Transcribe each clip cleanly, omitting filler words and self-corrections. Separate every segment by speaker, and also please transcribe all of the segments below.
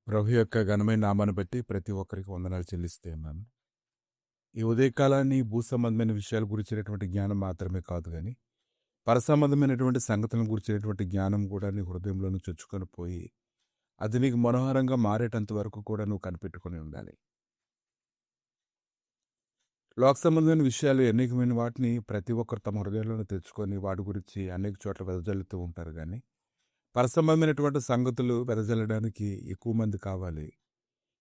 Speaker 1: ప్రభు యొక్క ఘనమైన నామాన్ని బట్టి ప్రతి ఒక్కరికి వందనాలు చెల్లిస్తూ ఉన్నాను. ఈ ఉదయకాలాన్ని భూ సంబంధమైన విషయాల గురించినటువంటి జ్ఞానం మాత్రమే కాదు గాని, పరసంబంధమైనటువంటి సంగతులను గురించినటువంటి జ్ఞానం కూడా నీ హృదయంలోను చొచ్చుకొని పోయి, అది నీకు మనోహరంగా మారేటంత వరకు కూడా నువ్వు కనిపెట్టుకొని ఉండాలి. లోక సంబంధమైన విషయాలు అనేకమైన వాటిని ప్రతి ఒక్కరు తమ హృదయంలోనే తెచ్చుకొని వాటి గురించి అనేక చోట్ల వెదజల్లుతూ ఉంటారు గానీ, పరసంబంధమైనటువంటి సంగతులు వెదజల్లడానికి ఎక్కువ మంది కావాలి.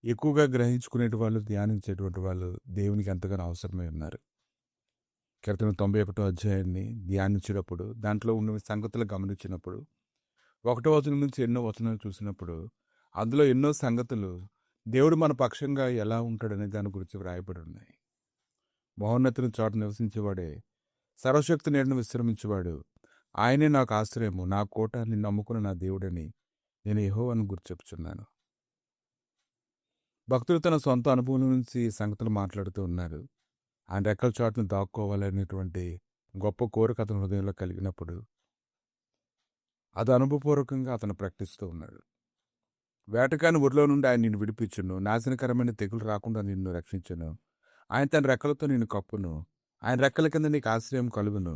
Speaker 1: ఎక్కువగా గ్రహించుకునేటి వాళ్ళు, ధ్యానించేటువంటి వాళ్ళు దేవునికి ఎంతగానో అవసరమై ఉన్నారు. కీర్తన 91 అధ్యాయాన్ని ధ్యానించినప్పుడు, దాంట్లో ఉన్న సంగతులు గమనించినప్పుడు, 1వ వచనం నుంచి ఎన్నో వచనాలు చూసినప్పుడు, అందులో ఎన్నో సంగతులు దేవుడు మన పక్షంగా ఎలా ఉంటాడనే దాని గురించి వ్రాయబడి ఉన్నాయి. మహోన్నతుని చోట నివసించేవాడే, సర్వశక్తి నీడను విశ్రమించేవాడు, ఆయనే నాకు ఆశ్రయము, నా కోట, నిన్ను నమ్ముకున్న నా దేవుడని నేను యెహోవాను గురించి చెప్తున్నాను. భక్తులు తన సొంత అనుభవం నుంచి ఈ సంగతులు మాట్లాడుతూ ఉన్నారు. ఆయన రెక్కల చాటును దాక్కోవాలనేటువంటి గొప్ప కోరిక అతని హృదయంలో కలిగినప్పుడు, అది అనుభవపూర్వకంగా అతను ప్రకటిస్తూ ఉన్నాడు. వేటకాని ఊరిలో నుండి ఆయన నిన్ను విడిపించును, నాశనకరమైన తెగులు రాకుండా నిన్ను రక్షించును. ఆయన తన రెక్కలతో నిన్ను కప్పును, ఆయన రెక్కల కింద నీకు ఆశ్రయం కలుగును.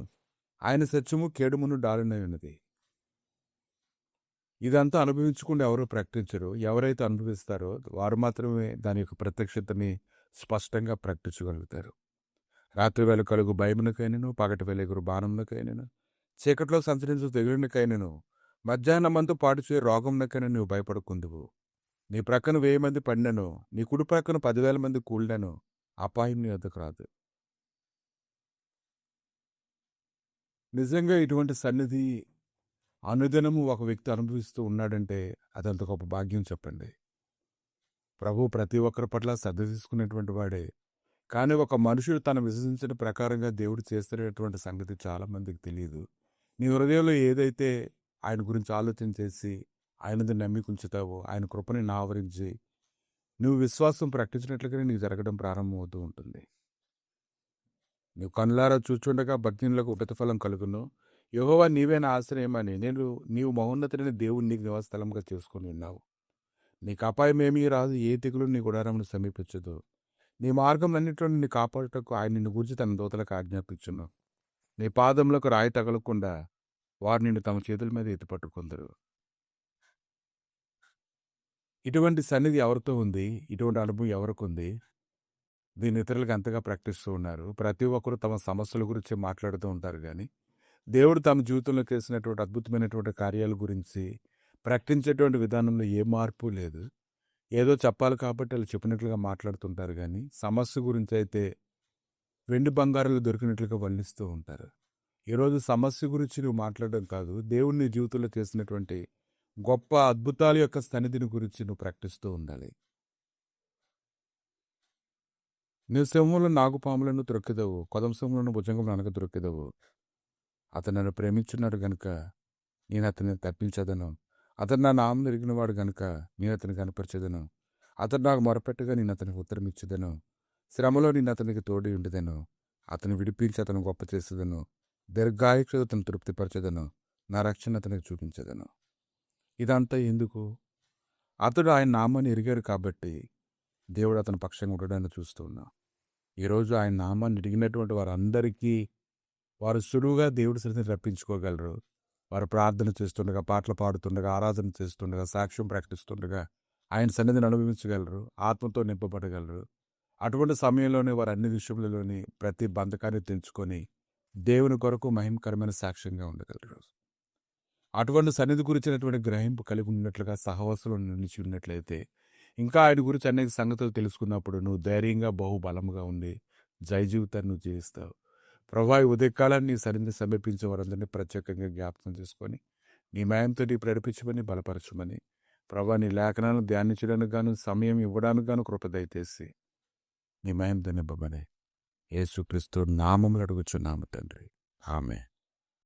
Speaker 1: ఆయన సత్యము కేడుమును డాలునై ఉన్నది. ఇదంతా అనుభవించకుండా ఎవరు ప్రకటించరు. ఎవరైతే అనుభవిస్తారో వారు మాత్రమే దాని యొక్క ప్రత్యక్షతని స్పష్టంగా ప్రకటించగలుగుతారు. రాత్రి వేళ కలుగు భయమునకైనను, పగటి వేళ ఎగురు బాణమునకైనను, చీకట్లో సంచరించు తెగులునకైనను, మధ్యాహ్నమందు పాడుచే రోగమునకైనా నువ్వు భయపడకుందువు. నీ ప్రక్కన 1000 మంది పడినను, నీ కుడి ప్రక్కన 10,000 మంది కూలినను, అపాయం నీ వద్దకు రాదు. నిజంగా ఇటువంటి సన్నిధి అనుదినము ఒక వ్యక్తి అనుభవిస్తూ ఉన్నాడంటే అదంత గొప్ప భాగ్యం చెప్పండి. ప్రభు ప్రతి ఒక్కరి పట్ల శ్రద్ధ తీసుకునేటువంటి వాడే. కానీ ఒక మనుషుడు తను విశ్వసించిన ప్రకారంగా దేవుడు చేస్తున్నటువంటి సంగతి చాలా మందికి తెలియదు. నీ హృదయంలో ఏదైతే ఆయన గురించి ఆలోచన చేసి ఆయనది నమ్మి ఉంచుతావో, ఆయన కృపని ఆవరించి నువ్వు విశ్వాసం ప్రకటించినట్లుగానే నీకు జరగడం ప్రారంభమవుతూ ఉంటుంది. నువ్వు కనులారా చూచుండగా భక్తులకు ప్రతిఫలం కలుగును. యెహోవా నీవే నా ఆశ్రయమని నీవు మహోన్నతుడైన దేవుని నీకు నివాసస్థలంగా చేసుకుని ఉన్నావు. నీకు అపాయమేమీ రాదు, ఏ తెగులు నీ గుడారమును సమీపించదు. నీ మార్గంలన్నింటిలో నిన్ను కాపాడుటకు ఆయన నిన్ను గురించి తన దూతలకు ఆజ్ఞాపించును. నీ పాదములకు రాయి తగలకుండా వారు నిన్ను తమ చేతుల మీద ఎత్తిపట్టుకుందరు. ఇటువంటి సన్నిధి ఎవరితో ఉంది? ఇటువంటి అనుభవం ఎవరికి ఉంది? దీన్ని ఇతరులకు అంతగా ప్రకటిస్తూ ఉన్నారు. ప్రతి ఒక్కరు తమ సమస్యల గురించి మాట్లాడుతూ ఉంటారు కానీ, దేవుడు తమ జీవితంలో చేసినటువంటి అద్భుతమైనటువంటి కార్యాల గురించి ప్రకటించేటువంటి విధానంలో ఏ మార్పు లేదు. ఏదో చెప్పాలి కాబట్టి వాళ్ళు చెప్పినట్లుగా మాట్లాడుతుంటారు కానీ, సమస్య గురించి అయితే వెండి బంగారాలు దొరికినట్లుగా వర్ణిస్తూ ఉంటారు. ఈరోజు సమస్య గురించి నువ్వు మాట్లాడడం కాదు, దేవుని నీ జీవితంలో చేసినటువంటి గొప్ప అద్భుతాల యొక్క సన్నిధిని గురించి నువ్వు ప్రకటిస్తూ ఉండాలి. నువ్వు సింహంలో నాగుపాములను త్రొక్కెదవు, కొదంశంలోను భుజంగంలో అనక దొరికెదవు. అతను నన్ను ప్రేమించున్నాడు గనుక నేను అతన్ని తప్పించదను. అతను నా నామం ఎరిగినవాడు గనుక నేను అతన్ని కనపరచదను. అతను నాకు మొరపెట్టగా నేను అతనికి ఉత్తరం ఇచ్చేదను. శ్రమలో నేను అతనికి తోడి ఉండేదను. అతను విడిపించి అతను గొప్ప చేసేదను. దీర్ఘాయుక్షతో అతను తృప్తిపరచదను. నా రక్షణ అతనికి చూపించదను. ఇదంతా ఎందుకు? అతడు ఆయన నామాన్ని ఎరిగాడు కాబట్టి దేవుడు అతని పక్షంగా ఉండడాన్ని చూస్తూ ఉన్నా. ఈరోజు ఆయన నామాన్ని ఎరిగినటువంటి వారందరికీ వారు సులువుగా దేవుడి సన్నిధిని రప్పించుకోగలరు. వారు ప్రార్థన చేస్తుండగా, పాటలు పాడుతుండగా, ఆరాధన చేస్తుండగా, సాక్ష్యం ప్రకటిస్తుండగా ఆయన సన్నిధిని అనుభవించగలరు, ఆత్మతో నింపబడగలరు. అటువంటి సమయంలోనే వారు అన్ని విషయంలోని ప్రతి బంధకాన్ని తెంచుకొని దేవుని కొరకు మహిమకరమైన సాక్ష్యంగా ఉండగలరు. అటువంటి సన్నిధి గురించినటువంటి గ్రహింపు కలిగి ఉన్నట్లుగా సహవాసంలో నిలిచి ఉన్నట్లయితే, ఇంకా ఆయన గురించి అనేక సంగతులు తెలుసుకున్నప్పుడు నువ్వు ధైర్యంగా బహుబలముగా ఉండి జయ జీవితాన్ని నువ్వు జీవిస్తావు. ప్రభువా, ఈ ఉదయకాలాన్ని నీ సన్నిధిని సమర్పించే వారందరినీ ప్రత్యేకంగా జ్ఞాపకం చేసుకొని నీ మయంతో నీ నడిపించమని, బలపరచమని, ప్రభువా, నీ లేఖనాలను ధ్యానించడానికి గాను, సమయం ఇవ్వడానికి గాను కృప దయచేసి నీ మయంతో నింపమని యేసుక్రీస్తు నామములో అడుగుచున్నాము తండ్రి. ఆమేన్.